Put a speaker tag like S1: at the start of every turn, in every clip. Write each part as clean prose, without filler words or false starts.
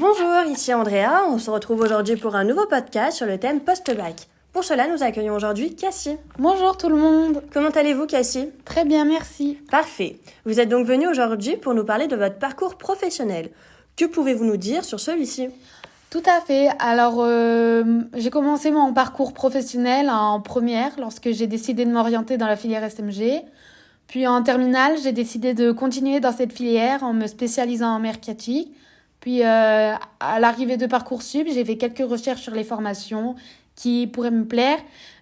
S1: Bonjour, ici Andrea. On se retrouve aujourd'hui pour un nouveau podcast sur le thème post-bac. Pour cela, nous accueillons aujourd'hui Cassie.
S2: Bonjour tout le monde.
S1: Comment allez-vous, Cassie?
S2: Très bien, merci.
S1: Parfait. Vous êtes donc venue aujourd'hui pour nous parler de votre parcours professionnel. Que pouvez-vous nous dire sur celui-ci?
S2: Tout à fait. Alors, j'ai commencé mon parcours professionnel en première lorsque j'ai décidé de m'orienter dans la filière SMG. Puis en terminale, j'ai décidé de continuer dans cette filière en me spécialisant en mercatique. Puis à l'arrivée de Parcoursup, j'ai fait quelques recherches sur les formations qui pourraient me plaire,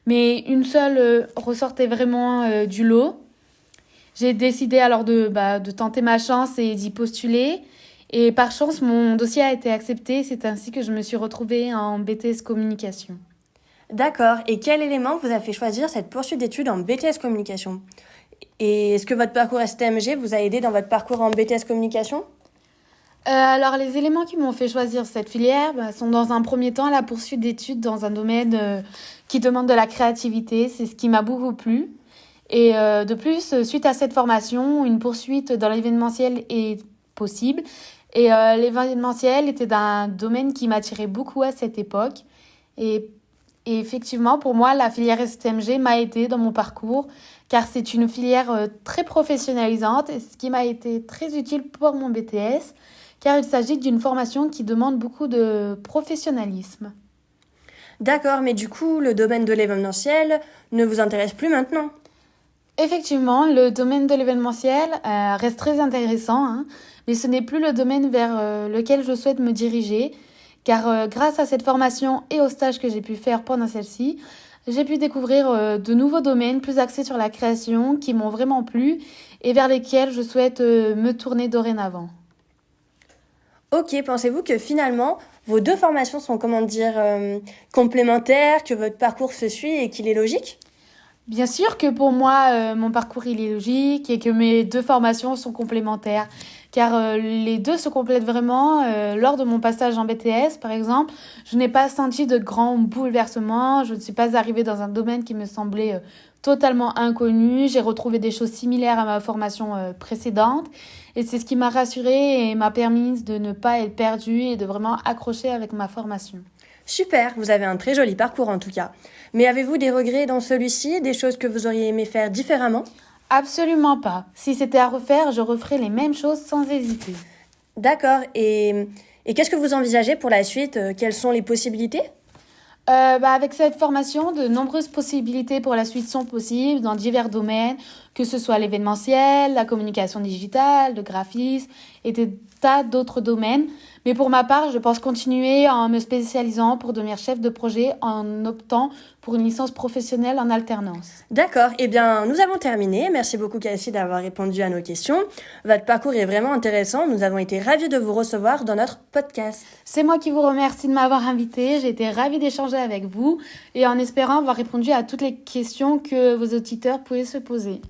S2: mais une seule ressortait vraiment du lot. J'ai décidé alors de tenter ma chance et d'y postuler. Et par chance, mon dossier a été accepté. C'est ainsi que je me suis retrouvée en BTS Communication.
S1: D'accord. Et quel élément vous a fait choisir cette poursuite d'études en BTS Communication? Et est-ce que votre parcours STMG vous a aidé dans votre parcours en BTS Communication?
S2: Alors, les éléments qui m'ont fait choisir cette filière sont dans un premier temps la poursuite d'études dans un domaine qui demande de la créativité. C'est ce qui m'a beaucoup plu. Et de plus, suite à cette formation, une poursuite dans l'événementiel est possible. Et l'événementiel était d'un domaine qui m'attirait beaucoup à cette époque. Et effectivement, pour moi, la filière STMG m'a aidée dans mon parcours, car c'est une filière très professionnalisante, et ce qui m'a été très utile pour mon BTS, car il s'agit d'une formation qui demande beaucoup de professionnalisme.
S1: D'accord, mais du coup, le domaine de l'événementiel ne vous intéresse plus maintenant?
S2: Effectivement, le domaine de l'événementiel reste très intéressant, mais ce n'est plus le domaine vers lequel je souhaite me diriger, car grâce à cette formation et aux stages que j'ai pu faire pendant celle-ci, j'ai pu découvrir de nouveaux domaines plus axés sur la création qui m'ont vraiment plu et vers lesquels je souhaite me tourner dorénavant.
S1: Ok, pensez-vous que finalement, vos deux formations sont, complémentaires, que votre parcours se suit et qu'il est logique?
S2: Bien sûr que pour moi, mon parcours il est logique et que mes deux formations sont complémentaires, car les deux se complètent vraiment. Lors de mon passage en BTS, par exemple, je n'ai pas senti de grands bouleversements, je ne suis pas arrivée dans un domaine qui me semblait totalement inconnu, j'ai retrouvé des choses similaires à ma formation précédente, et c'est ce qui m'a rassurée et m'a permis de ne pas être perdue et de vraiment accrocher avec ma formation.
S1: Super, vous avez un très joli parcours en tout cas. Mais avez-vous des regrets dans celui-ci, des choses que vous auriez aimé faire différemment?
S2: Absolument pas. Si c'était à refaire, je referais les mêmes choses sans hésiter.
S1: D'accord, et qu'est-ce que vous envisagez pour la suite? Quelles sont les possibilités?
S2: Avec cette formation, de nombreuses possibilités pour la suite sont possibles dans divers domaines, que ce soit l'événementiel, la communication digitale, le graphisme et des tas d'autres domaines. Mais pour ma part, je pense continuer en me spécialisant pour devenir chef de projet en optant pour une licence professionnelle en alternance.
S1: D'accord, eh bien nous avons terminé. Merci beaucoup Cassie d'avoir répondu à nos questions. Votre parcours est vraiment intéressant. Nous avons été ravis de vous recevoir dans notre podcast.
S2: C'est moi qui vous remercie de m'avoir invité. J'ai été ravie d'échanger avec vous et en espérant avoir répondu à toutes les questions que vos auditeurs pouvaient se poser.